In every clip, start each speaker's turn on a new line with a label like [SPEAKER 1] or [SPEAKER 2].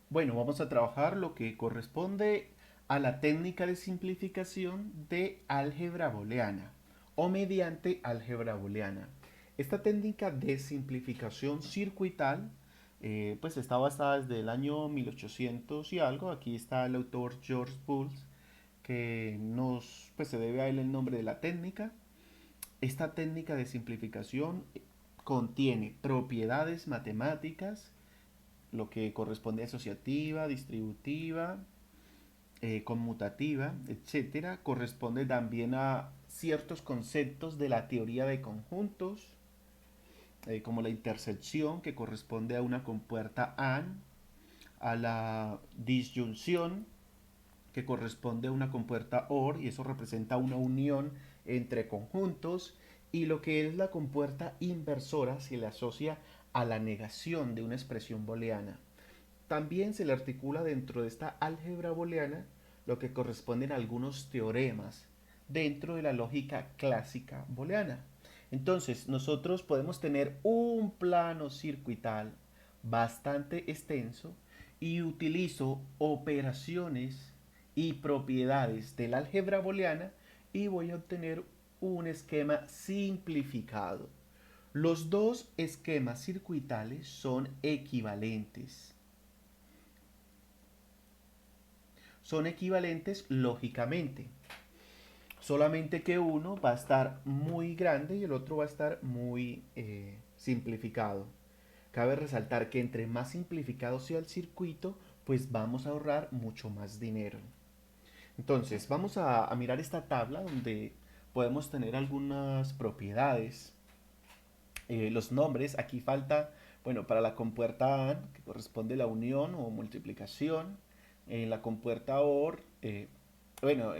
[SPEAKER 1] Bueno, vamos a trabajar lo que corresponde a la técnica de simplificación de álgebra booleana o mediante álgebra booleana. Esta técnica de simplificación circuital pues está basada desde el año 1800 y algo. Aquí está el autor George Boole, que pues se debe a él el nombre de la técnica. Esta técnica de simplificación contiene propiedades matemáticas, lo que corresponde a asociativa, distributiva, conmutativa, etcétera. Corresponde también a ciertos conceptos de la teoría de conjuntos, como la intersección, que corresponde a una compuerta AND, a la disyunción, que corresponde a una compuerta OR, y eso representa una unión entre conjuntos, y lo que es la compuerta inversora se le asocia a la negación de una expresión booleana. También se le articula dentro de esta álgebra booleana lo que corresponden a algunos teoremas dentro de la lógica clásica booleana. Entonces, nosotros podemos tener un plano circuital bastante extenso y utilizo operaciones y propiedades del álgebra booleana y voy a obtener un esquema simplificado. Los dos esquemas circuitales son equivalentes. Son equivalentes lógicamente. Solamente que uno va a estar muy grande y el otro va a estar muy simplificado. Cabe resaltar que entre más simplificado sea el circuito, pues vamos a ahorrar mucho más dinero. Entonces, vamos a mirar esta tabla donde podemos tener algunas propiedades. Los nombres, aquí falta, bueno, para la compuerta AND, que corresponde la unión o multiplicación. En la compuerta OR, bueno,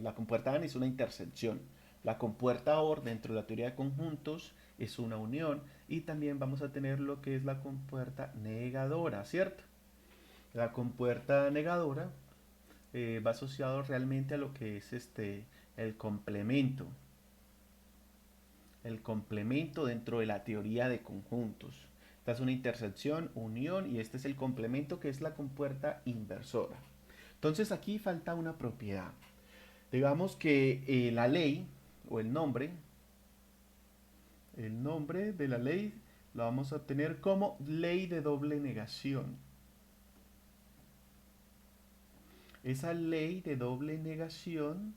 [SPEAKER 1] la compuerta AND es una intersección. La compuerta OR dentro de la teoría de conjuntos es una unión. Y también vamos a tener lo que es la compuerta negadora, ¿cierto? La compuerta negadora va asociado realmente a lo que es el complemento. El complemento dentro de la teoría de conjuntos. Esta es una intersección, unión, y este es el complemento que es la compuerta inversora. Entonces aquí falta una propiedad. Digamos que la ley o el nombre de la ley lo vamos a obtener como ley de doble negación. Esa ley de doble negación,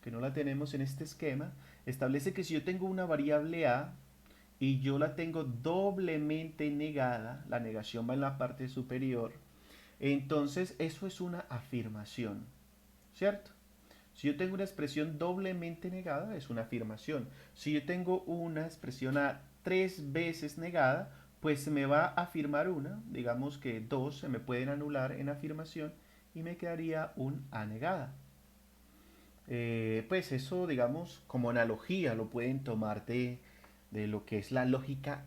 [SPEAKER 1] que no la tenemos en este esquema, establece que si yo tengo una variable a y yo la tengo doblemente negada, la negación va en la parte superior, entonces eso es una afirmación, ¿cierto? Si yo tengo una expresión doblemente negada, es una afirmación. Si yo tengo una expresión a tres veces negada, pues se me va a afirmar una, digamos que dos se me pueden anular en afirmación y me quedaría un a negada. Pues eso, digamos, como analogía lo pueden tomar de lo que es la lógica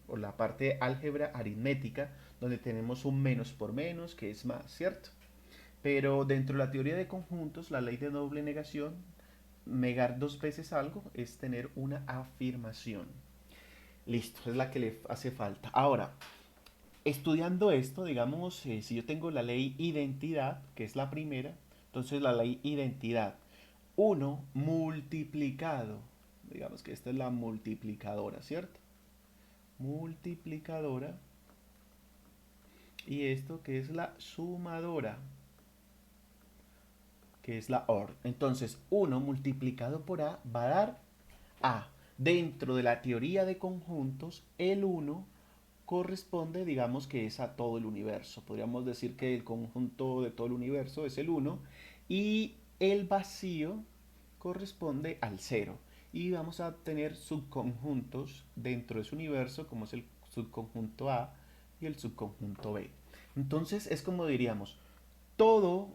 [SPEAKER 1] o la parte de álgebra aritmética, donde tenemos un menos por menos, que es más, ¿cierto? Pero dentro de la teoría de conjuntos, la ley de doble negación, negar dos veces algo es tener una afirmación. Listo, es la que le hace falta. Ahora, estudiando esto, digamos, si yo tengo la ley identidad, que es la primera, entonces la ley identidad, uno multiplicado, digamos que esta es la multiplicadora, ¿cierto? Multiplicadora, y esto que es la sumadora, que es la OR. Entonces, uno multiplicado por A va a dar A. Dentro de la teoría de conjuntos, el uno corresponde, digamos que es a todo el universo. Podríamos decir que el conjunto de todo el universo es el uno y el vacío corresponde al cero. Y vamos a tener subconjuntos dentro de ese universo, como es el subconjunto A y el subconjunto B. Entonces es como diríamos,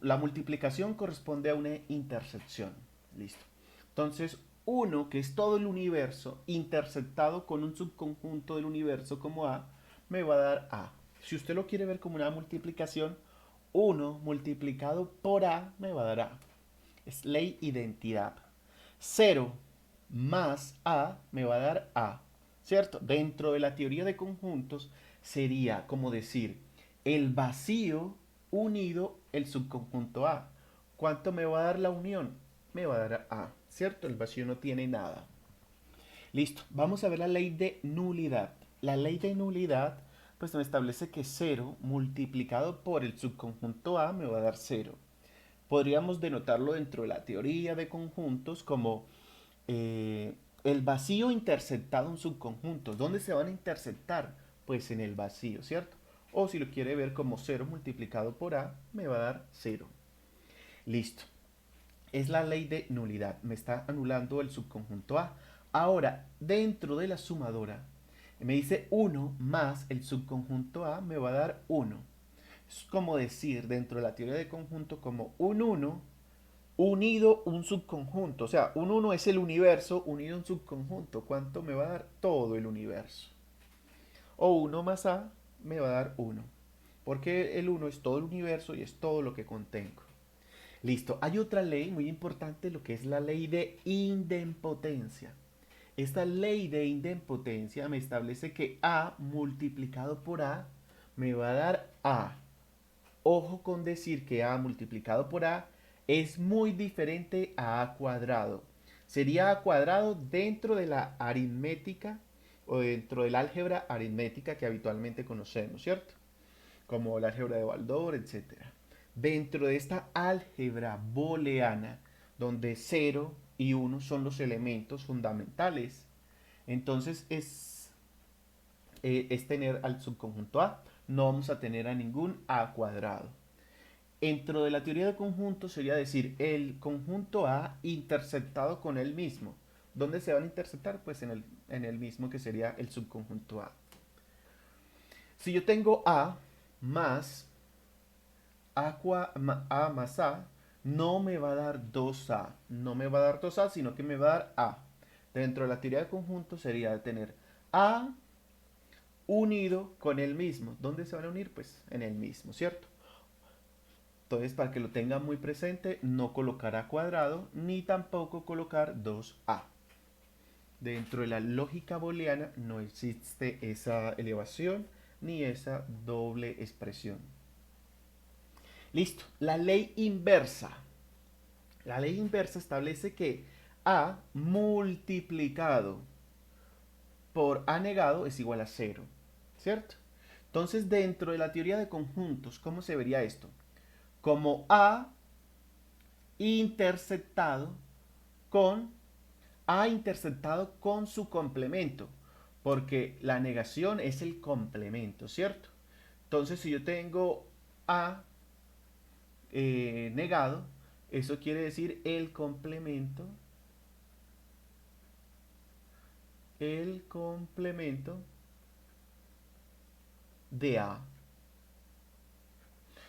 [SPEAKER 1] la multiplicación corresponde a una intersección. Listo. Entonces, uno, que es todo el universo, intersectado con un subconjunto del universo como A, me va a dar A. Si usted lo quiere ver como una multiplicación, uno multiplicado por A me va a dar A. Es ley identidad. Cero más A me va a dar A. ¿Cierto? Dentro de la teoría de conjuntos sería como decir el vacío unido el subconjunto A. ¿Cuánto me va a dar la unión? Me va a dar A, ¿cierto? El vacío no tiene nada. Listo, vamos a ver la ley de nulidad. La ley de nulidad pues me establece que 0 multiplicado por el subconjunto A me va a dar 0. Podríamos denotarlo dentro de la teoría de conjuntos como el vacío interceptado en subconjuntos. ¿Dónde se van a interceptar? Pues en el vacío, ¿cierto? O si lo quiere ver como 0 multiplicado por A, me va a dar 0. Listo. Es la ley de nulidad. Me está anulando el subconjunto A. Ahora, dentro de la sumadora, me dice 1 más el subconjunto A me va a dar 1. Es como decir, dentro de la teoría de conjunto, como un 1 unido un subconjunto. O sea, un 1 es el universo unido a un subconjunto. ¿Cuánto me va a dar? Todo el universo. O 1 más A me va a dar 1. Porque el 1 es todo el universo y es todo lo que contengo. Listo. Hay otra ley muy importante, lo que es la ley de idempotencia. Esta ley de idempotencia me establece que A multiplicado por A me va a dar A. Ojo con decir que A multiplicado por A es muy diferente a A cuadrado. Sería A cuadrado dentro de la aritmética o dentro del álgebra aritmética que habitualmente conocemos, ¿cierto? Como el álgebra de Baldor, etcétera. Dentro de esta álgebra booleana, donde 0 y 1 son los elementos fundamentales, entonces es tener al subconjunto A, no vamos a tener a ningún A cuadrado. Dentro de la teoría de conjuntos sería decir el conjunto A interceptado con el mismo. ¿Dónde se van a interceptar? Pues en el mismo que sería el subconjunto A. Si yo tengo A más A más A, no me va a dar 2A. No me va a dar 2A, sino que me va a dar A. Dentro de la teoría de conjuntos sería de tener A unido con el mismo. ¿Dónde se van a unir? Pues en el mismo, ¿cierto? Entonces, para que lo tengan muy presente, no colocar A cuadrado ni tampoco colocar 2A. Dentro de la lógica booleana no existe esa elevación ni esa doble expresión. Listo. La ley inversa. La ley inversa establece que A multiplicado por A negado es igual a 0. ¿Cierto? Entonces, dentro de la teoría de conjuntos, ¿cómo se vería esto? Como A interceptado con A interceptado con su complemento, porque la negación es el complemento, ¿cierto? Entonces, si yo tengo A negado, eso quiere decir el complemento de A.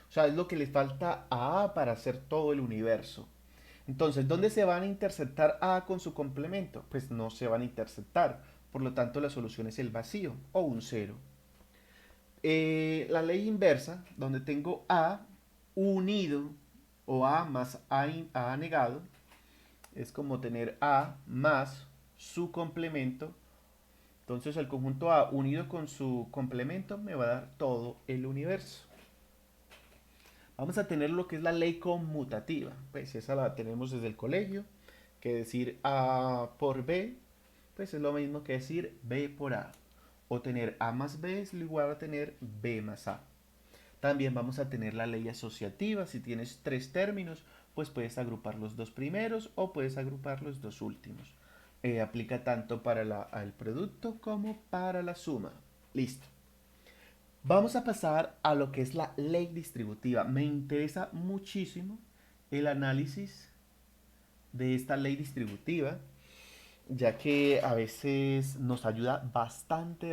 [SPEAKER 1] O sea, es lo que le falta a A para hacer todo el universo. Entonces, ¿dónde se van a interceptar A con su complemento? Pues no se van a interceptar. Por lo tanto, la solución es el vacío o un cero. La ley inversa, donde tengo A unido o A más A negado, es como tener A más su complemento. Entonces, el conjunto A unido con su complemento me va a dar todo el universo. Vamos a tener lo que es la ley conmutativa. Pues esa la tenemos desde el colegio, que decir A por B, pues es lo mismo que decir B por A. O tener A más B es igual a tener B más A. También vamos a tener la ley asociativa. Si tienes tres términos, pues puedes agrupar los dos primeros o puedes agrupar los dos últimos. Aplica tanto para el producto como para la suma. Listo. Vamos a pasar a lo que es la ley distributiva. Me interesa muchísimo el análisis de esta ley distributiva, ya que a veces nos ayuda bastante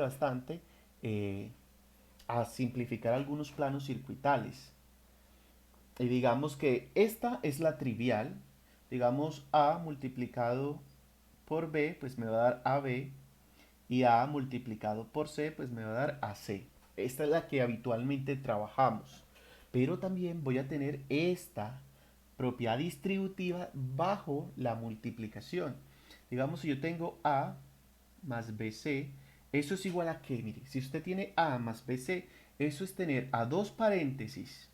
[SPEAKER 1] a simplificar algunos planos circuitales. Y digamos que esta es la trivial. Digamos A multiplicado por B, pues me va a dar AB. Y A multiplicado por C, pues me va a dar AC. Esta es la que habitualmente trabajamos. Pero también voy a tener esta propiedad distributiva bajo la multiplicación. Digamos, si yo tengo A más BC, eso es igual a qué, mire, si usted tiene A más BC, Eso es tener a dos paréntesis.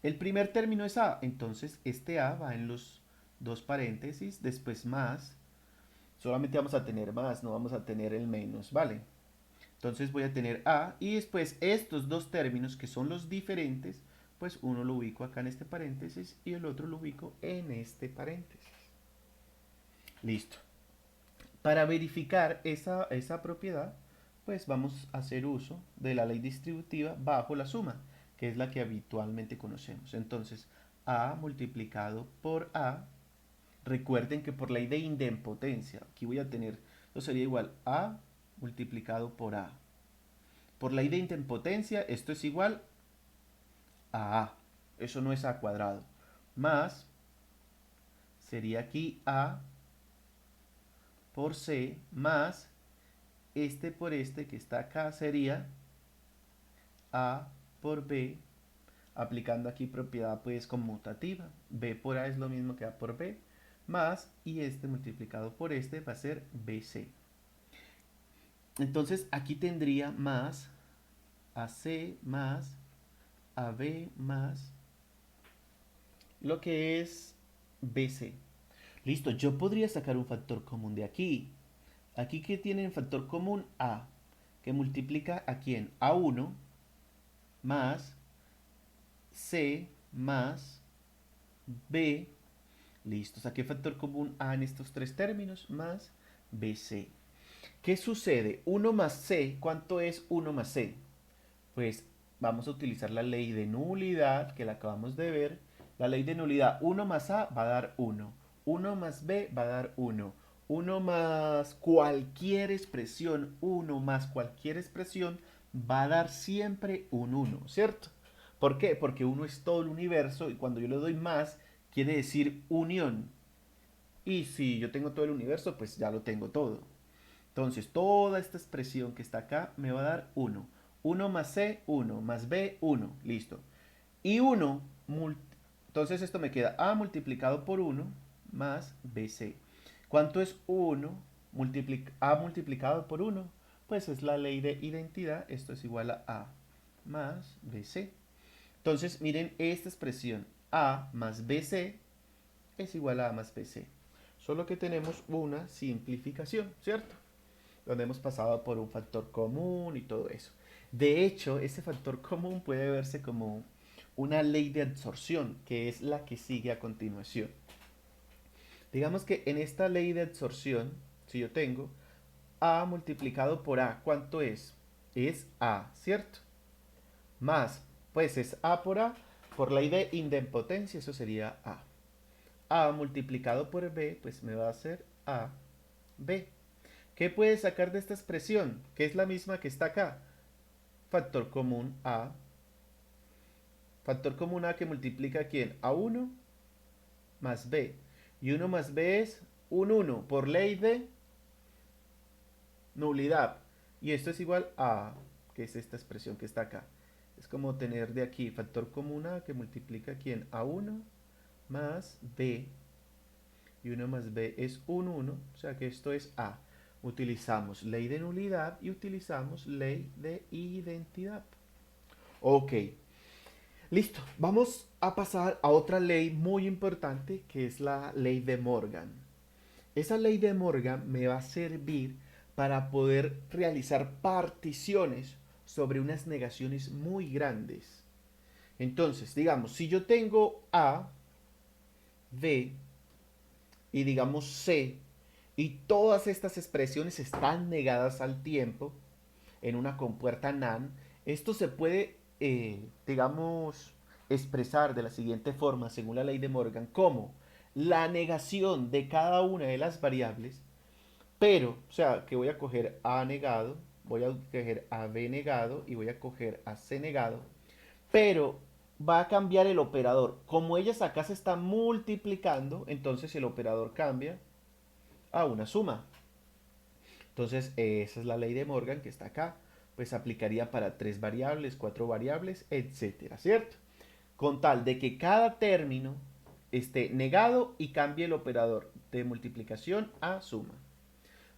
[SPEAKER 1] El primer término es a, entonces este a va en los dos paréntesis, después más. Solamente vamos a tener más, no vamos a tener el menos, ¿vale? Entonces voy a tener a y después estos dos términos que son los diferentes, pues uno lo ubico acá en este paréntesis y el otro lo ubico en este paréntesis. Listo. Para verificar esa propiedad, pues vamos a hacer uso de la ley distributiva bajo la suma, que es la que habitualmente conocemos. Entonces, a multiplicado por a, recuerden que por ley de idempotencia, aquí voy a tener, esto sería igual a multiplicado por a. Por ley de idempotencia, esto es igual a a. Eso no es a cuadrado. Más, sería aquí a por c, más este por este que está acá sería a por b, aplicando aquí propiedad pues conmutativa. B por a es lo mismo que a por b, más, y este multiplicado por este va a ser bc. Entonces aquí tendría más ac más ab más lo que es bc. Listo, yo podría sacar un factor común de aquí. Aquí que tiene el factor común a, que multiplica a quién, a 1 más c más b. Listo, saqué factor común a en estos tres términos más bc. ¿Qué sucede? 1 más c, ¿cuánto es 1 más c? Pues vamos a utilizar la ley de nulidad que la acabamos de ver. La ley de nulidad, 1 más a va a dar 1, 1 más b va a dar 1, 1 más cualquier expresión, 1 más cualquier expresión va a dar siempre un 1, ¿cierto? ¿Por qué? Porque 1 es todo el universo y cuando yo le doy más quiere decir unión. Y si yo tengo todo el universo, pues ya lo tengo todo. Entonces, toda esta expresión que está acá me va a dar 1. 1 más c, 1 más b, 1. Listo. Y 1, entonces esto me queda a multiplicado por 1 más bc. ¿Cuánto es 1 a multiplicado por 1? Pues es la ley de identidad. Esto es igual a más bc. Entonces, miren esta expresión. A más bc es igual a más bc. Solo que tenemos una simplificación, ¿cierto? Donde hemos pasado por un factor común y todo eso. De hecho, ese factor común puede verse como una ley de absorción, que es la que sigue a continuación. Digamos que en esta ley de absorción, si yo tengo a multiplicado por a, ¿cuánto es? Es a, ¿cierto? Más, pues es a por ley de idempotencia, eso sería a. A multiplicado por b, pues me va a hacer a, b. ¿Qué puedes sacar de esta expresión? Que es la misma que está acá. Factor común a. Factor común a que multiplica ¿quién? A 1 más b. Y 1 más b es un 1 por ley de nulidad. Y esto es igual a, que es esta expresión que está acá. Es como tener de aquí factor común a que multiplica ¿quién? A 1 más b. Y 1 más b es un 1. O sea que esto es a. Utilizamos ley de nulidad y utilizamos ley de identidad. Ok, listo. Vamos a pasar a otra ley muy importante que es la ley de Morgan. Esa ley de Morgan me va a servir para poder realizar particiones sobre unas negaciones muy grandes. Entonces, digamos, si yo tengo A, B y digamos C, y todas estas expresiones están negadas al tiempo en una compuerta NaN, esto se puede, digamos, expresar de la siguiente forma, según la ley de Morgan, como la negación de cada una de las variables, pero, o sea, que voy a coger A negado, voy a coger a B negado y voy a coger a C negado, pero va a cambiar el operador. Como ellas acá se están multiplicando, entonces el operador cambia a una suma. Entonces, esa es la ley de Morgan que está acá. Pues aplicaría para 3 variables, 4 variables, etcétera, ¿cierto? Con tal de que cada término esté negado y cambie el operador de multiplicación a suma.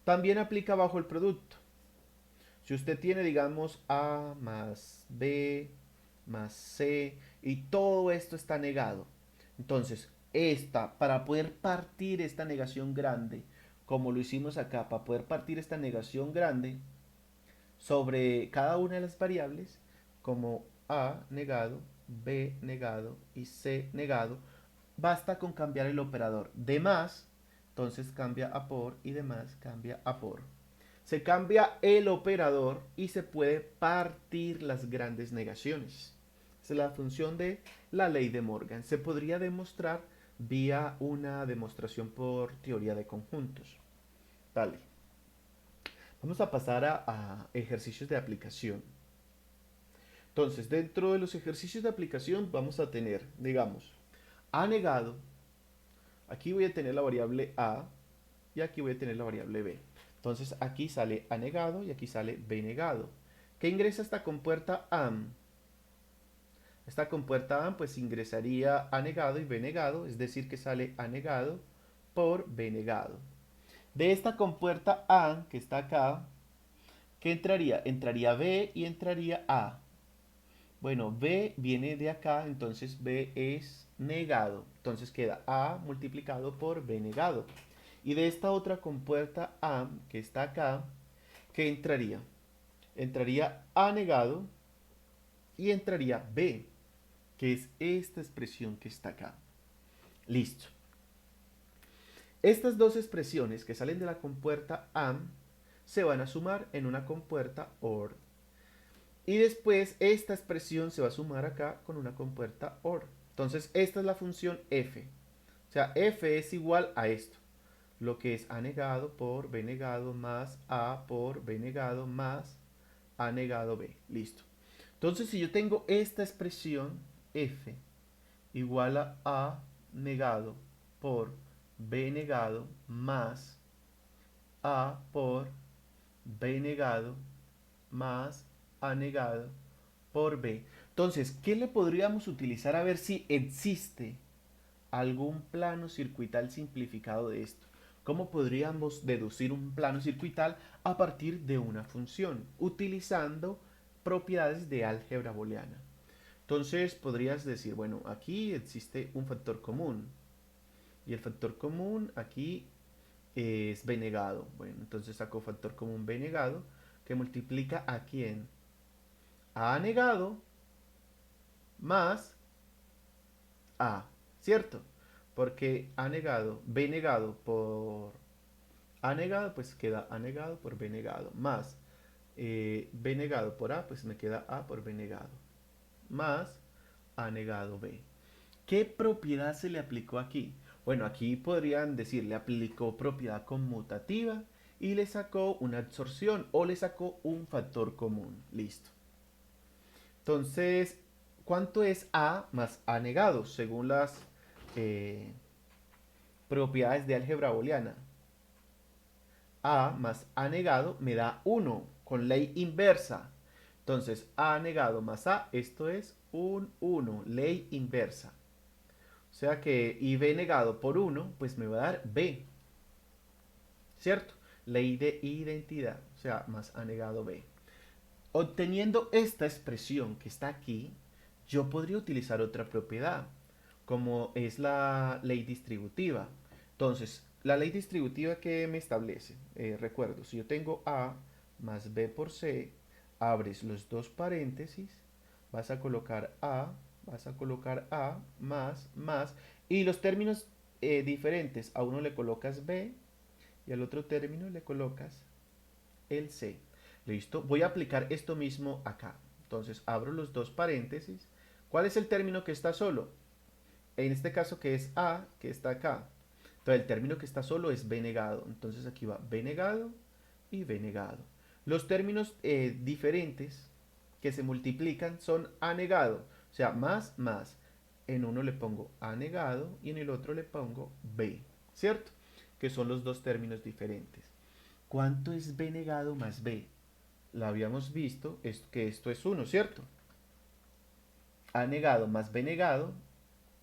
[SPEAKER 1] También aplica bajo el producto. Si Si usted tiene, digamos, A más B más C y todo esto está negado, entonces esta, para poder partir esta negación grande, como lo hicimos acá, para poder partir esta negación grande sobre cada una de las variables, como A negado, B negado y C negado, basta con cambiar el operador de más, entonces cambia a por y de más cambia a por. Se cambia el operador y se puede partir las grandes negaciones. Esa es la función de la ley de Morgan. Se podría demostrar vía una demostración por teoría de conjuntos. Vale. Vamos a pasar a ejercicios de aplicación. Entonces, dentro de los ejercicios de aplicación vamos a tener, digamos, A negado. Aquí voy a tener la variable A y aquí voy a tener la variable B. Entonces aquí sale A negado y aquí sale B negado. ¿Qué ingresa esta compuerta AM? Esta compuerta AM pues ingresaría A negado y B negado, es decir que sale A negado por B negado. De esta compuerta A que está acá, ¿qué entraría? Entraría B y entraría A. Bueno, B viene de acá, entonces B es negado. Entonces queda A multiplicado por B negado. Y de esta otra compuerta A que está acá, ¿qué entraría? Entraría A negado y entraría B, que es esta expresión que está acá. Listo. Estas dos expresiones que salen de la compuerta AM se van a sumar en una compuerta OR. Y después esta expresión se va a sumar acá con una compuerta OR. Entonces esta es la función f. O sea, f es igual a esto. Lo que es a negado por b negado más a por b negado más a negado b. Listo. Entonces si yo tengo esta expresión f igual a negado por b negado más a por b negado más a negado por b. Entonces, ¿qué le podríamos utilizar a ver si existe algún plano circuital simplificado de esto? ¿Cómo podríamos deducir un plano circuital a partir de una función utilizando propiedades de álgebra booleana? Entonces podrías decir, bueno, aquí existe un factor común y el factor común aquí es b negado. Bueno, entonces saco factor común b negado que multiplica a quién? A negado más a, ¿cierto? Porque a negado, b negado por a negado, pues queda a negado por b negado, más b negado por a, pues me queda a por b negado, más a negado b. ¿Qué propiedad se le aplicó aquí? Bueno, aquí podrían decir, le aplicó propiedad conmutativa y le sacó una absorción o le sacó un factor común. Listo. Entonces, ¿cuánto es A más A negado según las propiedades de álgebra booleana? A más A negado me da 1 con ley inversa. Entonces, A negado más A, esto es un 1, ley inversa. O sea que, y B negado por 1, pues me va a dar B. ¿Cierto? Ley de identidad, o sea, más A negado B. Obteniendo esta expresión que está aquí, yo podría utilizar otra propiedad, como es la ley distributiva. Entonces, la ley distributiva que me establece, recuerdo, si yo tengo A más B por C, abres los dos paréntesis, vas a colocar A más, y los términos diferentes, a uno le colocas B y al otro término le colocas el C. Listo, voy a aplicar esto mismo acá. Entonces abro los dos paréntesis. ¿Cuál es el término que está solo? En este caso que es A, que está acá. Entonces el término que está solo es B negado. Entonces aquí va B negado y B negado. Los términos diferentes que se multiplican son A negado. O sea, más, más. En uno le pongo A negado y en el otro le pongo B. ¿Cierto? Que son los dos términos diferentes. ¿Cuánto es B negado más B? Lo habíamos visto, es que esto es 1, ¿cierto? A negado más B negado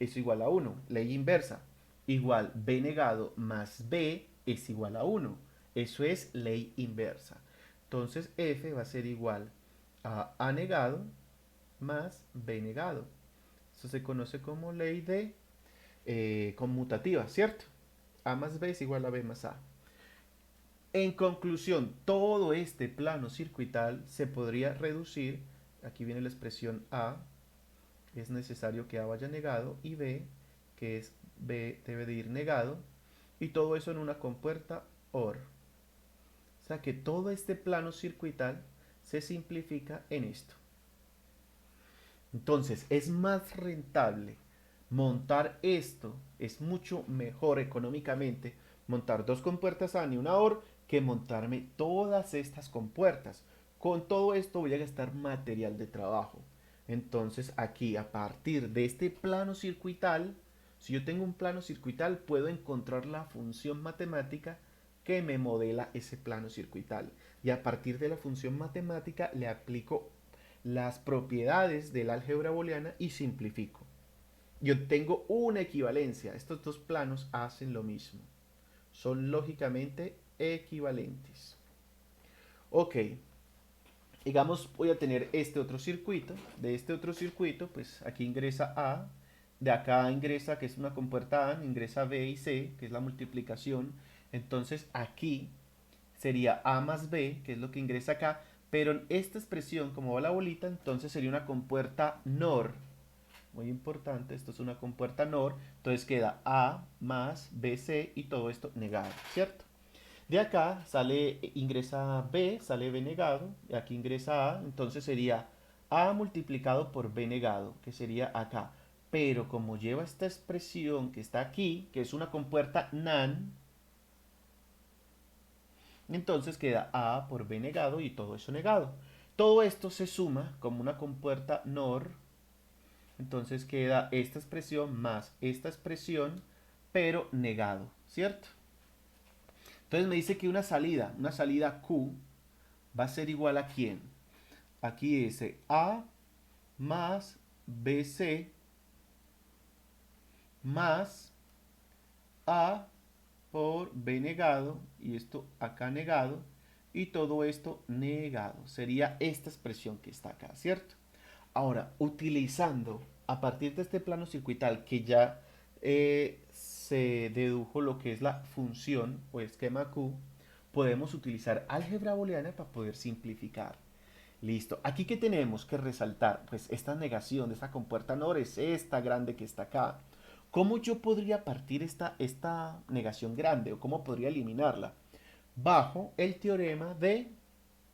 [SPEAKER 1] es igual a 1, ley inversa. Igual B negado más B es igual a 1. Eso es ley inversa. Entonces F va a ser igual a A negado más B negado. Eso se conoce como ley de conmutativa, ¿cierto? A más B es igual a B más A. En conclusión, todo este plano circuital se podría reducir, aquí viene la expresión A, es necesario que A vaya negado, y B, que es B debe de ir negado, y todo eso en una compuerta OR. O sea que todo este plano circuital se simplifica en esto. Entonces, es más rentable montar esto, es mucho mejor económicamente montar dos compuertas AND y una OR que montarme todas estas compuertas. Con todo esto voy a gastar material de trabajo. Entonces, aquí a partir de este plano circuital, si yo tengo un plano circuital, puedo encontrar la función matemática que me modela ese plano circuital. Y a partir de la función matemática le aplico las propiedades del álgebra booleana y simplifico. Y obtengo una equivalencia. Estos dos planos hacen lo mismo. Son lógicamente equivalentes. Ok, digamos voy a tener este otro circuito. De este otro circuito, pues aquí ingresa A. De acá ingresa, que es una compuerta A, ingresa B y C, que es la multiplicación. Entonces aquí sería A más B, que es lo que ingresa acá, pero en esta expresión, como va la bolita, entonces sería una compuerta NOR. Muy importante, esto es una compuerta NOR, entonces queda A más BC y todo esto negado, ¿cierto? De acá sale, ingresa B, sale B negado, y aquí ingresa A, entonces sería A multiplicado por B negado, que sería acá. Pero como lleva esta expresión que está aquí, que es una compuerta NaN, entonces queda A por B negado y todo eso negado. Todo esto se suma como una compuerta NOR. Entonces queda esta expresión más esta expresión, pero negado, ¿cierto? Entonces me dice que una salida Q, va a ser igual a ¿quién? Aquí dice A más BC más A por B negado, y esto acá negado, y todo esto negado. Sería esta expresión que está acá, ¿cierto? Ahora, utilizando a partir de este plano circuital que ya se dedujo lo que es la función o esquema Q, podemos utilizar álgebra booleana para poder simplificar. Listo. Aquí que tenemos que resaltar, pues esta negación de esta compuerta NOR es esta grande que está acá. ¿Cómo yo podría partir esta negación grande o cómo podría eliminarla? Bajo el teorema de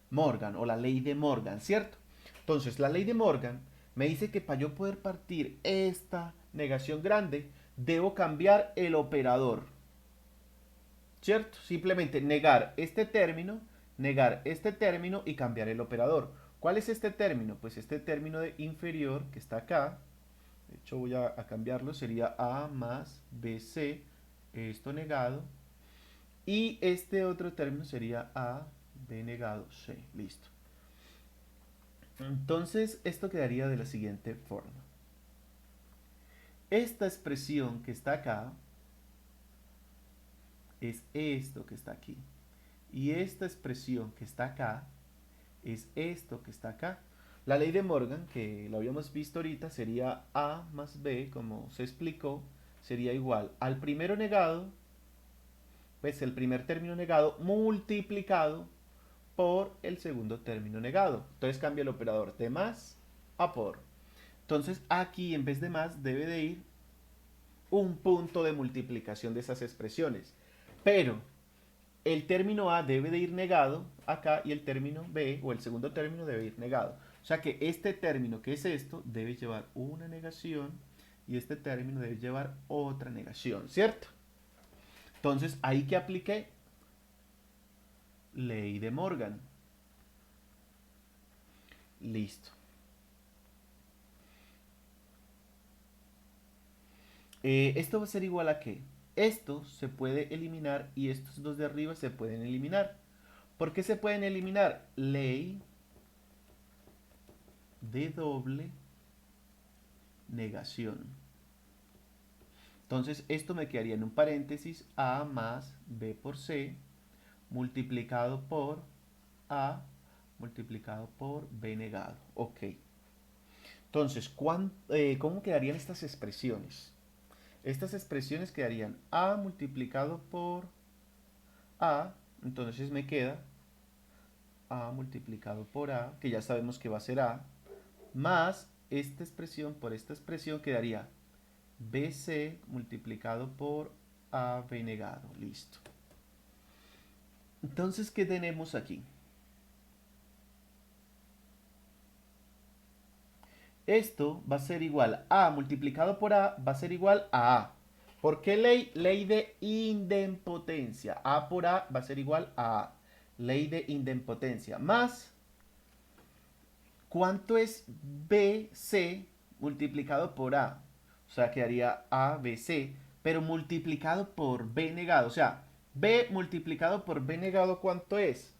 [SPEAKER 1] Morgan o la ley de Morgan, ¿cierto? Entonces, la ley de Morgan me dice que para yo poder partir esta negación grande, debo cambiar el operador, ¿cierto? Simplemente negar este término y cambiar el operador. ¿Cuál es este término? Pues este término de inferior que está acá, de hecho voy a cambiarlo, sería A más BC, esto negado, y este otro término sería A, B negado, C, listo. Entonces esto quedaría de la siguiente forma. Esta expresión que está acá es esto que está aquí. Y esta expresión que está acá es esto que está acá. La ley de Morgan, que lo habíamos visto ahorita, sería A más B, como se explicó, sería igual al primero negado, pues el primer término negado multiplicado por el segundo término negado. Entonces cambia el operador de más a por. Entonces aquí en vez de más debe de ir un punto de multiplicación de esas expresiones. Pero el término A debe de ir negado acá y el término B o el segundo término debe ir negado. O sea que este término que es esto debe llevar una negación y este término debe llevar otra negación, ¿cierto? Entonces ahí que apliqué ley de Morgan. Listo. Esto va a ser igual a que esto se puede eliminar y estos dos de arriba se pueden eliminar. ¿Por qué se pueden eliminar? Ley de doble negación. Entonces esto me quedaría en un paréntesis A más B por C multiplicado por A multiplicado por B negado. Ok. Entonces, ¿cómo quedarían estas expresiones? Estas expresiones quedarían A multiplicado por A. Entonces me queda A multiplicado por A, que ya sabemos que va a ser A, más esta expresión por esta expresión quedaría BC multiplicado por AB negado. Listo. Entonces, ¿qué tenemos aquí? Esto va a ser igual a multiplicado por A, va a ser igual a A. ¿Por qué ley? Ley de idempotencia. A por A va a ser igual a A. Ley de idempotencia. Más, ¿cuánto es BC multiplicado por A? O sea, quedaría ABC, pero multiplicado por B negado. O sea, B multiplicado por B negado, ¿cuánto es?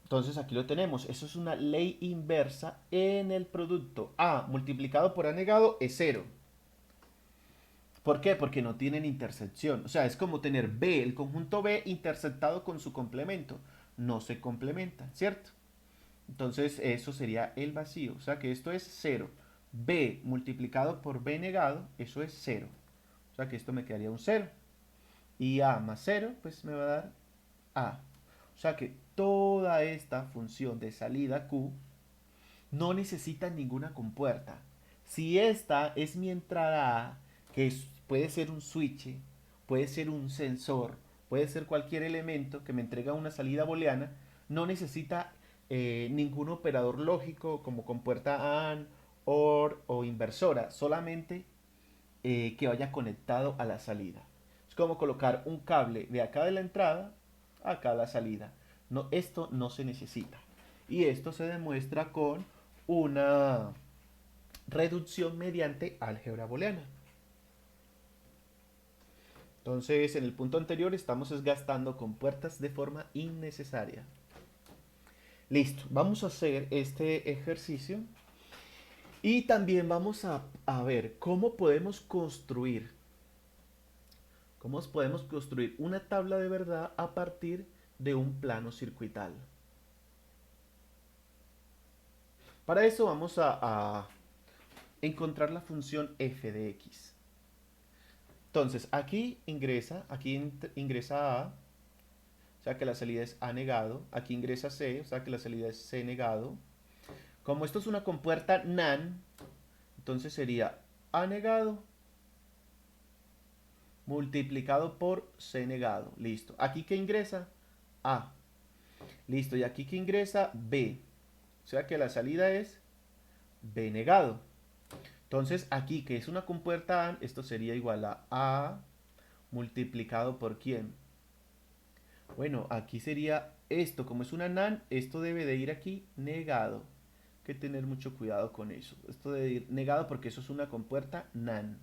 [SPEAKER 1] Entonces aquí lo tenemos. Eso es una ley inversa en el producto. A multiplicado por A negado es 0. ¿Por qué? Porque no tienen intersección. O sea, es como tener B, el conjunto B intersectado con su complemento. No se complementan, ¿cierto? Entonces eso sería el vacío. O sea que esto es 0. B multiplicado por B negado, eso es 0. O sea que esto me quedaría un 0. Y A más 0, pues me va a dar A. O sea que toda esta función de salida Q no necesita ninguna compuerta. Si esta es mi entrada A, puede ser un switch, puede ser un sensor, puede ser cualquier elemento que me entrega una salida booleana, no necesita ningún operador lógico como compuerta AND, OR o inversora, solamente que vaya conectado a la salida. Es como colocar un cable de acá de la entrada a acá a la salida. No, esto no se necesita. Y esto se demuestra con una reducción mediante álgebra booleana. Entonces, en el punto anterior estamos gastando compuertas de forma innecesaria. Listo, vamos a hacer este ejercicio y también vamos a ver cómo podemos construir una tabla de verdad a partir de un plano circuital. Para eso vamos a encontrar la función f de x. Entonces, aquí ingresa A, o sea que la salida es A negado. Aquí ingresa C, o sea que la salida es C negado. Como esto es una compuerta NaN, entonces sería A negado multiplicado por C negado. Listo. Aquí que ingresa A. Listo. Y aquí que ingresa B. O sea que la salida es B negado. Entonces aquí que es una compuerta AND, esto sería igual a A multiplicado por ¿quién? Bueno, aquí sería esto, como es una NaN, esto debe de ir aquí negado. Hay que tener mucho cuidado con eso. Esto debe ir negado porque eso es una compuerta NaN.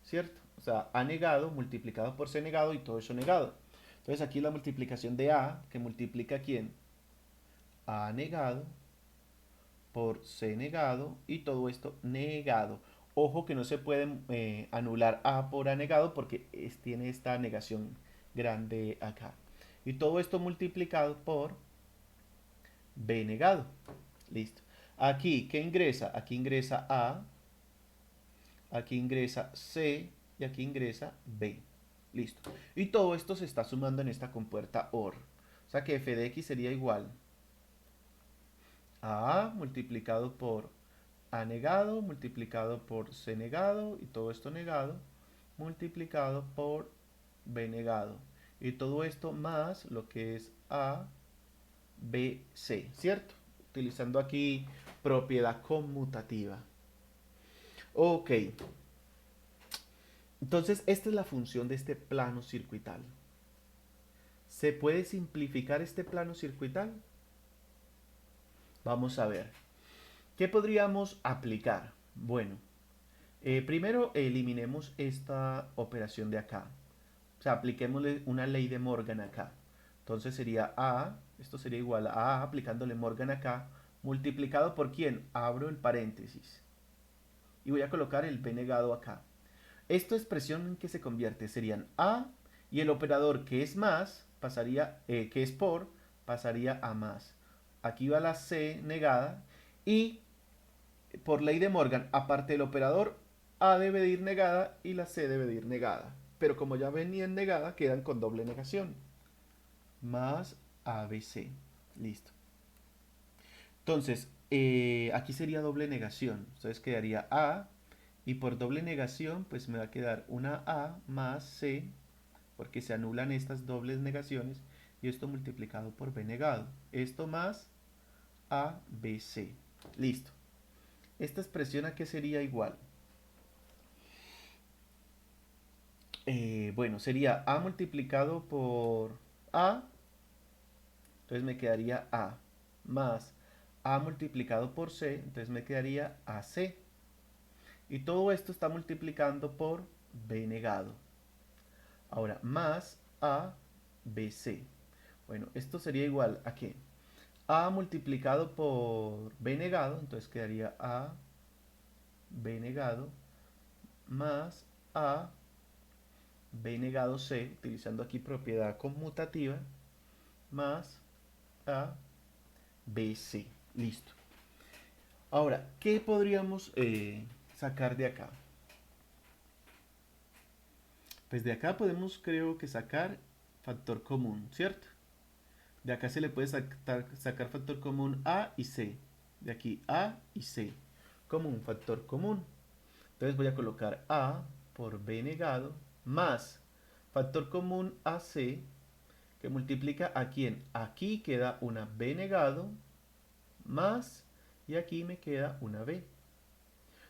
[SPEAKER 1] ¿Cierto? O sea, A negado multiplicado por C negado y todo eso negado. Entonces aquí la multiplicación de A, que multiplica ¿quién? A negado por C negado y todo esto negado. Ojo que no se puede anular A por A negado porque tiene esta negación grande acá. Y todo esto multiplicado por B negado. Listo. Aquí, ¿qué ingresa? Aquí ingresa A, aquí ingresa C y aquí ingresa B. Listo. Y todo esto se está sumando en esta compuerta OR. O sea que f de x sería igual a multiplicado por A negado, multiplicado por C negado y todo esto negado, multiplicado por B negado. Y todo esto más lo que es A, B, C, ¿cierto? Utilizando aquí propiedad conmutativa. Ok. Entonces, esta es la función de este plano circuital. ¿Se puede simplificar este plano circuital? Vamos a ver. ¿Qué podríamos aplicar? Bueno, primero eliminemos esta operación de acá. O sea, apliquémosle una ley de Morgan acá. Entonces sería A, esto sería igual a A aplicándole Morgan acá, multiplicado por ¿quién? Abro el paréntesis. Y voy a colocar el B negado acá. Esta expresión en que se convierte serían A y el operador que es más pasaría, que es por, pasaría a más. Aquí va la C negada y por ley de Morgan, aparte del operador, A debe de ir negada y la C debe de ir negada. Pero como ya venían negada, quedan con doble negación. Más ABC. Listo. Entonces, aquí sería doble negación. Entonces quedaría A y por doble negación, pues me va a quedar una A más C, porque se anulan estas dobles negaciones, y esto multiplicado por B negado. Esto más ABC. Listo. Esta expresión a qué sería igual. Bueno, sería A multiplicado por A, entonces me quedaría A, más A multiplicado por C, entonces me quedaría AC. Y todo esto está multiplicando por B negado. Ahora, más A, BC. Bueno, esto sería igual a ¿qué? A multiplicado por B negado, entonces quedaría A, B negado, más A, B negado C, utilizando aquí propiedad conmutativa, más A, BC. Listo. Ahora, ¿qué podríamos sacar de acá? Pues de acá podemos, creo que sacar factor común, ¿cierto? De acá se le puede sacar factor común A y C. De aquí A y C como un factor común. Entonces voy a colocar A por B negado más factor común AC que multiplica a quién. Aquí queda una B negado más y aquí me queda una B.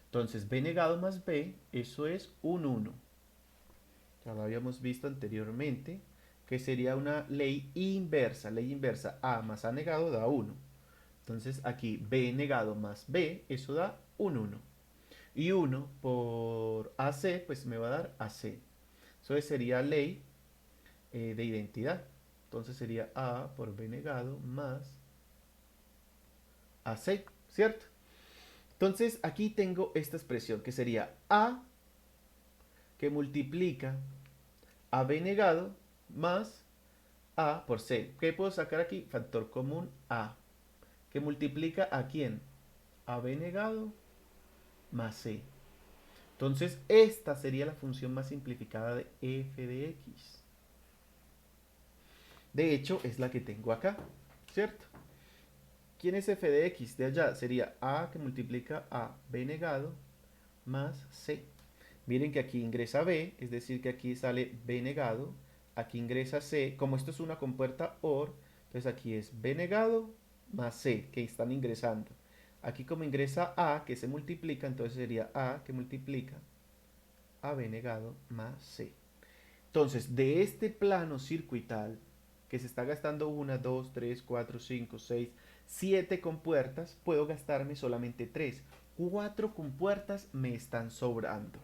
[SPEAKER 1] Entonces B negado más B, eso es un 1. Ya lo habíamos visto anteriormente, que sería una ley inversa. Ley inversa, A más A negado da 1. Entonces aquí B negado más B, eso da un 1. Y 1 por AC, pues me va a dar AC. Eso sería ley de identidad. Entonces sería A por B negado más AC, ¿cierto? Entonces aquí tengo esta expresión que sería A que multiplica a B negado más A por C. ¿Qué puedo sacar aquí? Factor común A. Que multiplica a quién? A B negado más C. Entonces esta sería la función más simplificada de f de x. De hecho es la que tengo acá, ¿cierto? ¿Quién es f de x? De allá sería A que multiplica a B negado más C. Miren que aquí ingresa B, es decir que aquí sale B negado, aquí ingresa C, como esto es una compuerta OR, entonces aquí es B negado más C, que están ingresando. Aquí como ingresa A, que se multiplica, entonces sería A que multiplica a B negado más C. Entonces, de este plano circuital, que se está gastando 1, 2, 3, 4, 5, 6, 7 compuertas, puedo gastarme solamente 3. 4 compuertas me están sobrando.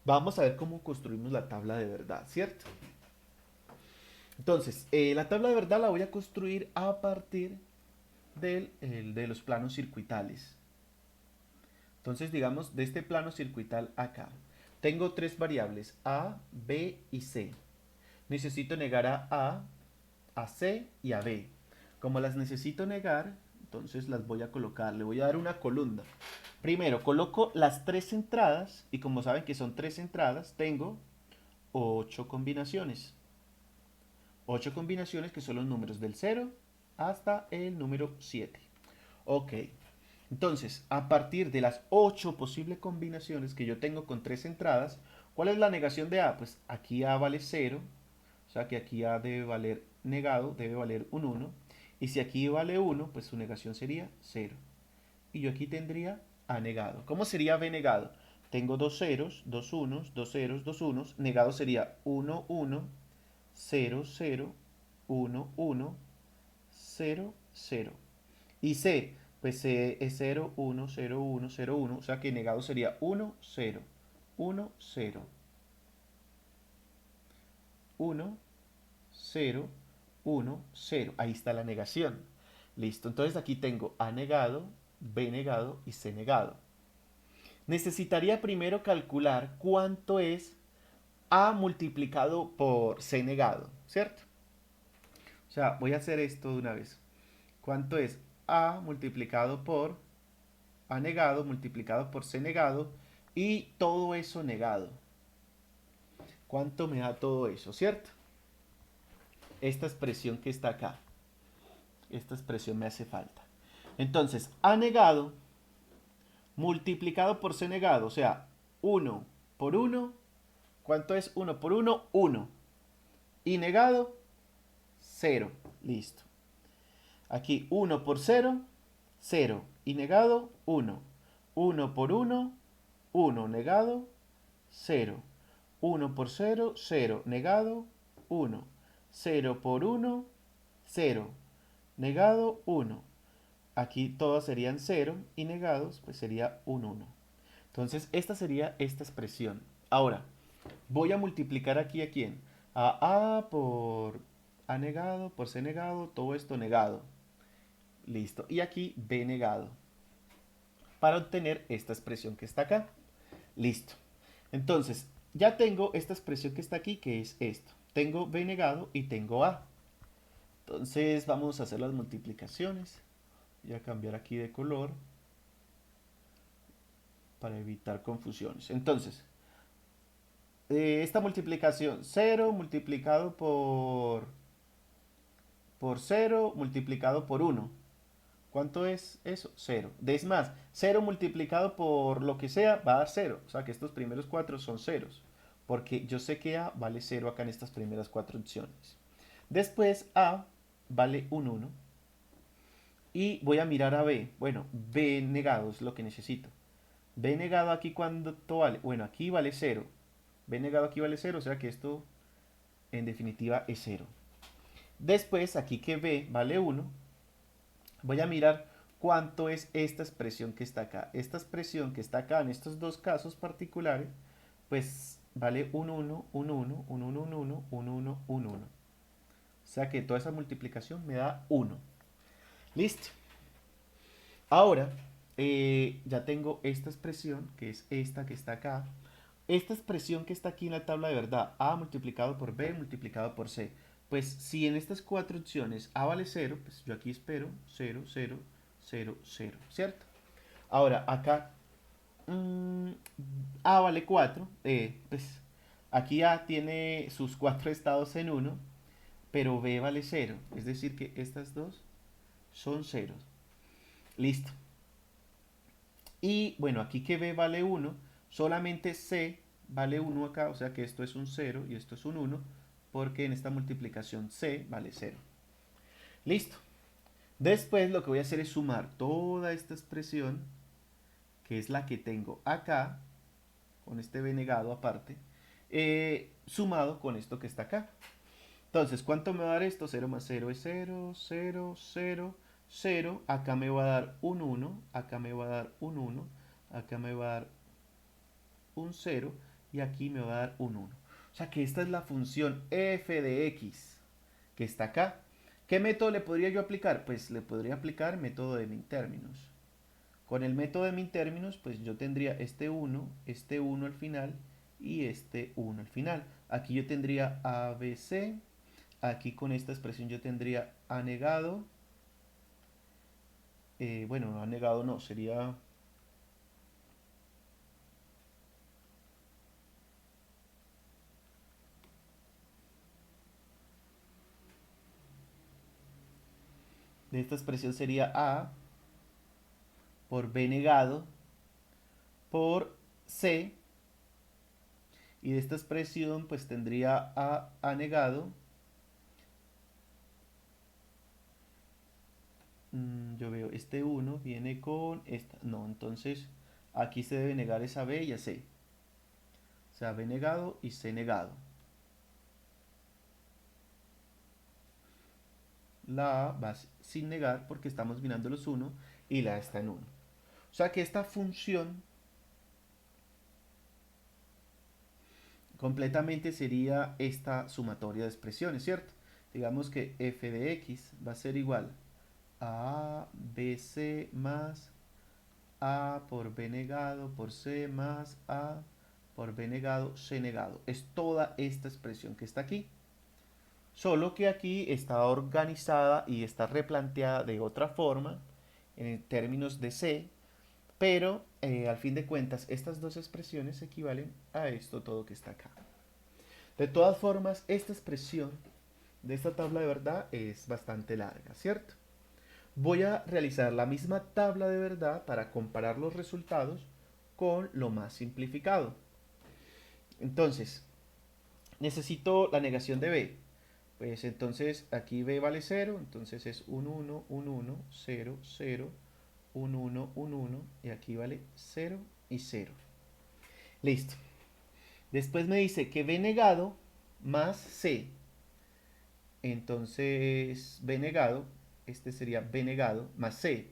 [SPEAKER 1] Vamos a ver cómo construimos la tabla de verdad, ¿cierto? Entonces, la tabla de verdad la voy a construir a partir de los planos circuitales. Entonces, digamos, de este plano circuital acá. Tengo tres variables, A, B y C. Necesito negar a C y a B. Como las necesito negar, entonces las voy a colocar. Le voy a dar una columna. Primero, coloco las tres entradas y como saben que son tres entradas, tengo 8 combinaciones. 8 combinaciones que son los números del 0 hasta el número 7. Ok. Entonces, a partir de las 8 posibles combinaciones que yo tengo con 3 entradas, ¿cuál es la negación de A? Pues aquí A vale 0, o sea que aquí A debe valer negado, debe valer un 1. Y si aquí vale 1, pues su negación sería 0. Y yo aquí tendría A negado. ¿Cómo sería B negado? Tengo dos ceros, dos unos, dos ceros, dos unos. Negado sería 1, 1, 0, 0, 1, 1, 0, 0. Y C, pues C es 0, 1, 0, 1, 0, 1. O sea que negado sería 1, 0, 1, 0, 1, 0, 1, 0. Ahí está la negación. Listo. Entonces aquí tengo A negado, B negado y C negado. Necesitaría primero calcular cuánto es A multiplicado por C negado, ¿cierto? O sea, voy a hacer esto de una vez. ¿Cuánto es A multiplicado por A negado multiplicado por C negado y todo eso negado? ¿Cuánto me da todo eso, cierto? Esta expresión que está acá. Esta expresión me hace falta. Entonces, A negado multiplicado por C negado, o sea, 1 por 1, ¿cuánto es 1 por 1? 1. Y negado, 0. Listo. Aquí 1 por 0, 0. Y negado, 1. 1 por 1, 1. Negado, 0. 1 por 0, 0. Negado, 1. 0 por 1, 0. Negado, 1. Aquí todas serían 0 y negados, pues sería un 1. Entonces, esta sería esta expresión. Ahora, voy a multiplicar aquí a quién. A por A negado, por C negado, todo esto negado. Listo. Y aquí B negado. Para obtener esta expresión que está acá. Listo. Entonces, ya tengo esta expresión que está aquí, que es esto. Tengo B negado y tengo A. Entonces, vamos a hacer las multiplicaciones. Voy a cambiar aquí de color para evitar confusiones. Entonces, esta multiplicación, 0 multiplicado por 0 multiplicado por 1. ¿Cuánto es eso? 0. Es más, 0 multiplicado por lo que sea va a dar 0. O sea que estos primeros 4 son ceros. Porque yo sé que A vale 0 acá en estas primeras 4 opciones. Después A vale un 1. Y voy a mirar a B. Bueno, B negado es lo que necesito. B negado aquí cuánto vale. Bueno, aquí vale 0. B negado aquí vale 0. O sea que esto en definitiva es 0. Después aquí que B vale 1. Voy a mirar cuánto es esta expresión que está acá. Esta expresión que está acá en estos dos casos particulares, pues vale un 1, un 1, un 1, un 1, un 1, un 1. O sea que toda esa multiplicación me da 1. Listo. Ahora, ya tengo esta expresión, que es esta que está acá. Esta expresión que está aquí en la tabla de verdad, A multiplicado por B multiplicado por C. Pues si en estas cuatro opciones A vale 0, pues yo aquí espero 0, 0, 0, 0, ¿cierto? Ahora, acá A vale 4, pues aquí A tiene sus cuatro estados en 1, pero B vale 0. Es decir que estas dos son ceros. Listo. Y bueno, aquí que B vale 1, solamente C vale 1 acá, o sea que esto es un 0 y esto es un 1, porque en esta multiplicación C vale 0. Listo. Después lo que voy a hacer es sumar toda esta expresión, que es la que tengo acá, con este B negado aparte, sumado con esto que está acá. Entonces, ¿cuánto me va a dar esto? 0 más 0 es 0, 0, 0, 0. Acá me va a dar un 1, acá me va a dar un 1, acá me va a dar un 0 y aquí me va a dar un 1. O sea que esta es la función f de x que está acá. ¿Qué método le podría yo aplicar? Pues le podría aplicar método de min términos. Con el método de min términos, pues yo tendría este 1 al final y este 1 al final. Aquí yo tendría ABC, aquí con esta expresión yo tendría A negado, bueno, A negado no, sería de esta expresión sería A por B negado por C, y de esta expresión pues tendría A negado, yo veo este 1 viene con esta, no, entonces aquí se debe negar esa B y a C, o sea B negado y C negado. La A va sin negar porque estamos mirando los 1 y la A está en 1. O sea que esta función completamente sería esta sumatoria de expresiones, ¿cierto? Digamos que f de x va a ser igual a bc más a por b negado por c más a por b negado c negado. Es toda esta expresión que está aquí. Solo que aquí está organizada y está replanteada de otra forma en términos de C, pero al fin de cuentas estas dos expresiones equivalen a esto todo que está acá. De todas formas, esta expresión de esta tabla de verdad es bastante larga, ¿cierto? Voy a realizar la misma tabla de verdad para comparar los resultados con lo más simplificado. Entonces, necesito la negación de b. Pues entonces aquí b vale 0, entonces es un 1, un 1, 0, 0, un 1, un 1, y aquí vale 0 y 0. Listo. Después me dice que b negado más c. Entonces b negado, este sería b negado más c.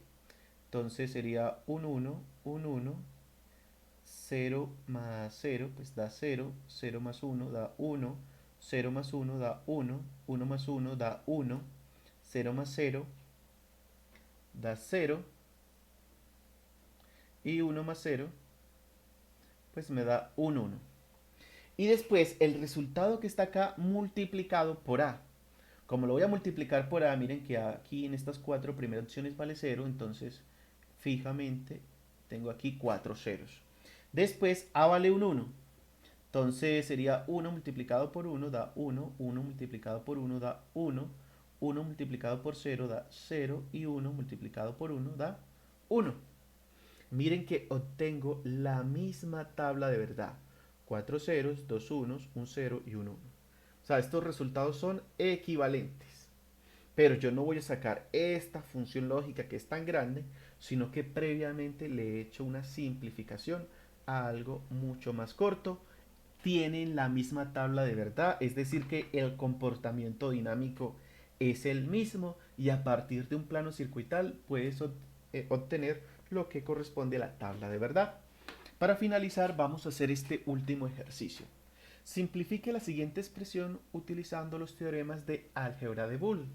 [SPEAKER 1] Entonces sería un 1, un 1, 0 más 0, pues da 0, 0 más 1 da 1, 0 más 1 da 1, 1 más 1 da 1, 0 más 0 da 0, y 1 más 0, pues me da un 1. Y después el resultado que está acá multiplicado por a. Como lo voy a multiplicar por a, miren que aquí en estas cuatro primeras opciones vale 0, entonces fijamente tengo aquí 4 ceros. Después a vale un 1, entonces sería 1 multiplicado por 1 da 1, 1 multiplicado por 1 da 1, 1 multiplicado por 0 da 0 y 1 multiplicado por 1 da 1. Miren que obtengo la misma tabla de verdad. 4 ceros, 2 unos, un 0 y un 1. O sea, estos resultados son equivalentes. Pero yo no voy a sacar esta función lógica que es tan grande, sino que previamente le he hecho una simplificación a algo mucho más corto. Tienen la misma tabla de verdad, es decir, que el comportamiento dinámico es el mismo y a partir de un plano circuital puedes obtener lo que corresponde a la tabla de verdad. Para finalizar, vamos a hacer este último ejercicio. Simplifique la siguiente expresión utilizando los teoremas de álgebra de Boole.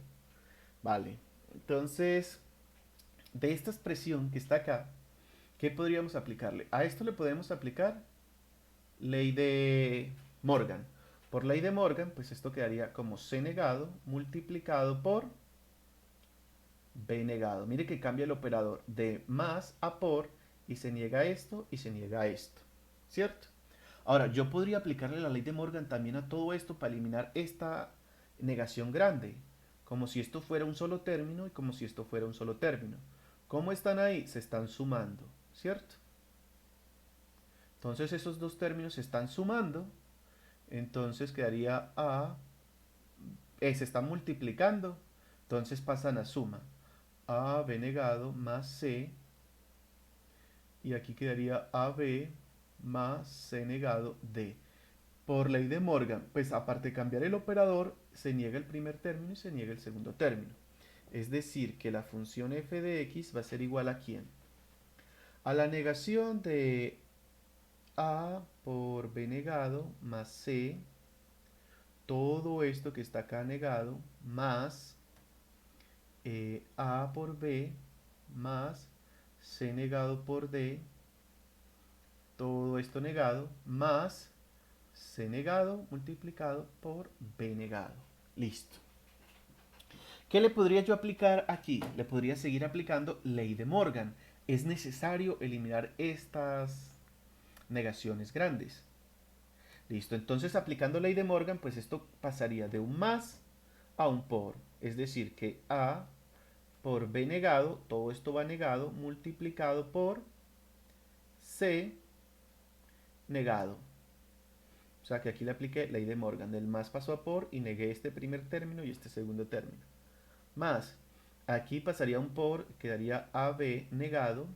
[SPEAKER 1] Vale, entonces, de esta expresión que está acá, ¿qué podríamos aplicarle? A esto le podemos aplicar ley de Morgan. Por ley de Morgan, pues esto quedaría como C negado multiplicado por B negado. Mire que cambia el operador de más a por y se niega esto y se niega esto. ¿Cierto? Ahora, yo podría aplicarle la ley de Morgan también a todo esto para eliminar esta negación grande. Como si esto fuera un solo término y como si esto fuera un solo término. ¿Cómo están ahí? Se están sumando. ¿Cierto? Entonces esos dos términos se están sumando. Entonces quedaría A, se están multiplicando. Entonces pasan a suma. A B negado más C, y aquí quedaría AB más C negado D. Por ley de Morgan, pues aparte de cambiar el operador, se niega el primer término y se niega el segundo término. Es decir, que la función f de x va a ser igual a ¿quién? A la negación de A por B negado más C, todo esto que está acá negado, más A por B más C negado por D, todo esto negado, más C negado multiplicado por B negado. Listo. ¿Qué le podría yo aplicar aquí? Le podría seguir aplicando ley de Morgan. Es necesario eliminar estas negaciones grandes. Listo, entonces aplicando ley de Morgan, pues esto pasaría de un más a un por. Es decir, que A por B negado, todo esto va negado, multiplicado por C negado. O sea que aquí le apliqué ley de Morgan. Del más pasó a por y negué este primer término y este segundo término. Más, aquí pasaría un por, quedaría AB negado,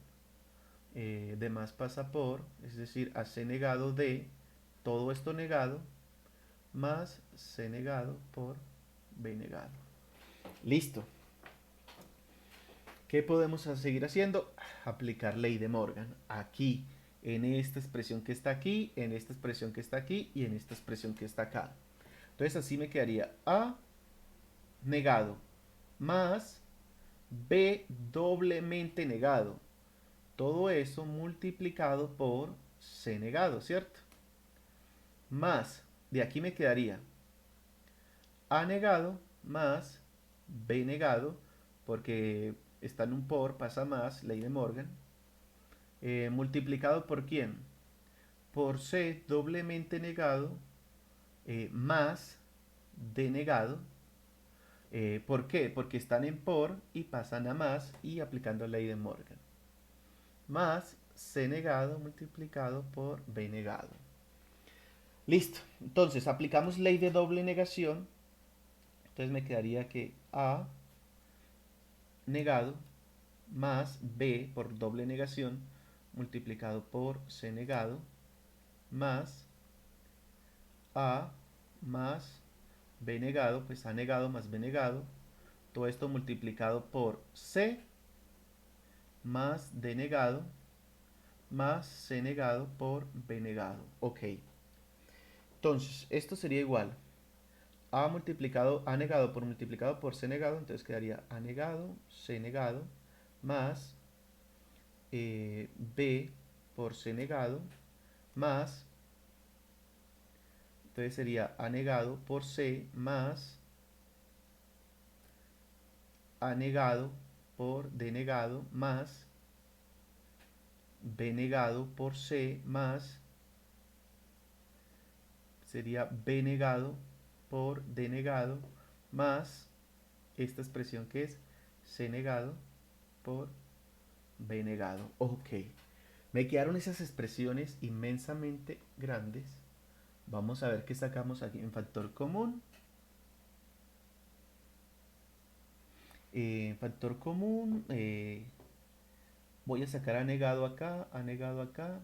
[SPEAKER 1] de más pasa por, es decir, AC negado de, todo esto negado, más C negado por B negado. Listo. ¿Qué podemos seguir haciendo? Aplicar ley de Morgan aquí, en esta expresión que está aquí, en esta expresión que está aquí y en esta expresión que está acá. Entonces así me quedaría A negado más B doblemente negado. Todo eso multiplicado por C negado, ¿cierto? Más, de aquí me quedaría A negado más B negado, porque está en un por, pasa más, ley de Morgan, multiplicado por quién? Por C doblemente negado más D negado. ¿Por qué? Porque están en por y pasan a más y aplicando ley de Morgan. Más C negado multiplicado por B negado. Listo. Entonces aplicamos ley de doble negación. Entonces me quedaría que A negado más B por doble negación multiplicado por C negado más A más B negado, pues A negado más B negado. Todo esto multiplicado por C más D negado más C negado por B negado. Ok. Entonces, esto sería igual A negado por multiplicado por C negado, entonces quedaría A negado, C negado, más B por C negado, más, entonces sería A negado por C, más A negado por D negado, más B negado por C, más, sería B negado por D negado, más esta expresión que es C negado por B negado. Ok. Me quedaron esas expresiones inmensamente grandes. Vamos a ver qué sacamos aquí en factor común. Factor común. Voy a sacar A negado acá, A negado acá.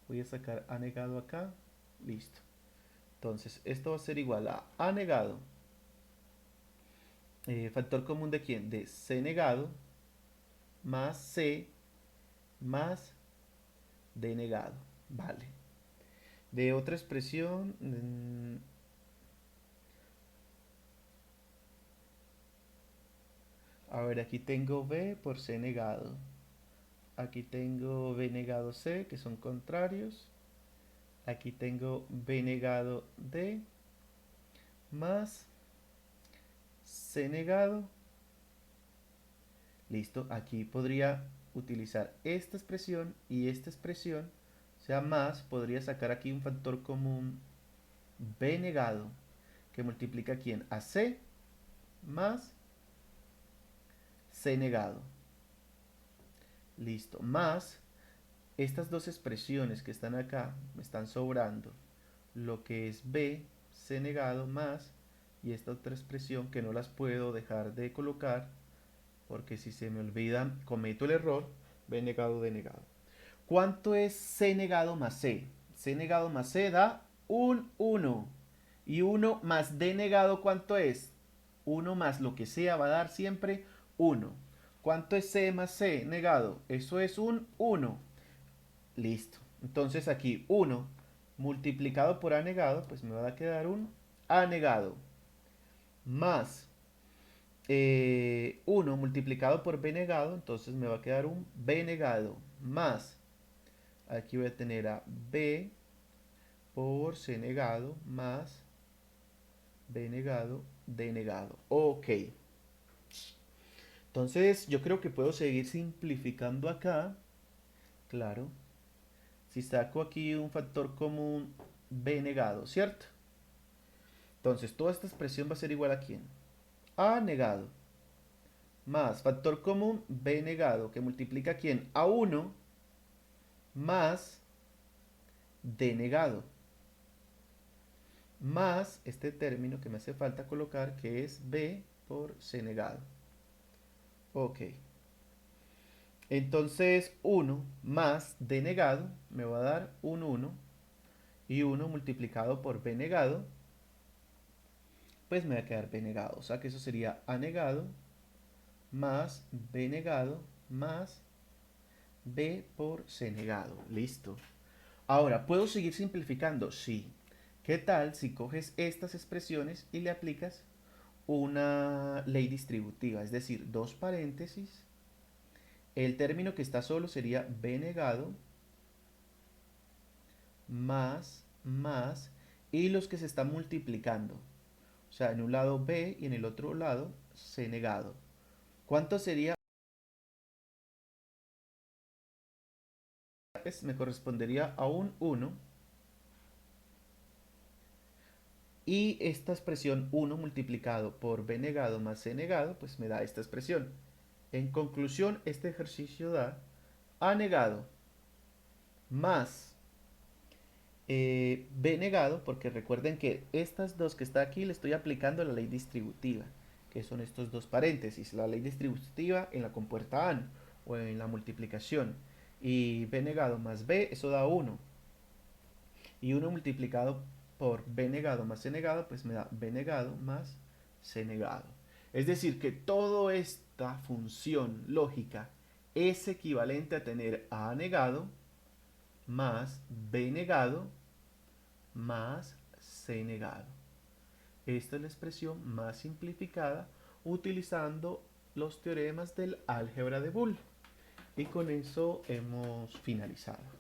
[SPEAKER 1] Voy a sacar A negado acá. Listo. Entonces, esto va a ser igual a A negado. Factor común de quién? De C negado más C más D negado. Vale. De otra expresión, a ver, aquí tengo B por C negado. Aquí tengo B negado C, que son contrarios. Aquí tengo B negado D más C negado. Listo, aquí podría utilizar esta expresión y esta expresión. O sea, más, podría sacar aquí un factor común B negado, que multiplica a quién? A C más C negado. Listo, más estas dos expresiones que están acá, me están sobrando lo que es B, C negado más, y esta otra expresión que no las puedo dejar de colocar, porque si se me olvidan, cometo el error, B negado, D negado. ¿Cuánto es C negado más C? C negado más C da un 1. Y 1 más D negado, ¿cuánto es? 1 más lo que sea va a dar siempre 1. ¿Cuánto es C más C negado? Eso es un 1. Listo. Entonces aquí 1 multiplicado por A negado, pues me va a quedar un A negado. Más 1 multiplicado por B negado, entonces me va a quedar un B negado. Más, aquí voy a tener a B por C negado, más B negado, D negado. Ok. Entonces yo creo que puedo seguir simplificando acá. Claro. Si saco aquí un factor común B negado, ¿cierto? Entonces toda esta expresión va a ser igual a quién? A negado más factor común B negado, que multiplica a quién? A 1 más D negado, más este término que me hace falta colocar, que es B por C negado. Ok. Entonces 1 más D negado me va a dar un 1, y 1 multiplicado por B negado, pues me va a quedar B negado. O sea que eso sería A negado más B negado más B por C negado. Listo. Ahora, ¿puedo seguir simplificando? Sí. ¿Qué tal si coges estas expresiones y le aplicas una ley distributiva? Es decir, dos paréntesis. El término que está solo sería B negado más, y los que se están multiplicando. sea, en un lado B y en el otro lado C negado. ¿Cuánto sería? Pues me correspondería a un 1. Y esta expresión 1 multiplicado por B negado más C negado, pues me da esta expresión. En conclusión, este ejercicio da A negado más B negado, porque recuerden que estas dos que está aquí le estoy aplicando la ley distributiva, que son estos dos paréntesis, la ley distributiva en la compuerta AN o en la multiplicación. Y B negado más B, eso da 1. Y 1 multiplicado por B negado más C negado, pues me da B negado más C negado. Es decir, que toda esta función lógica es equivalente a tener A negado más B negado más C negado. Esta es la expresión más simplificada utilizando los teoremas del álgebra de Boole. Y con eso hemos finalizado.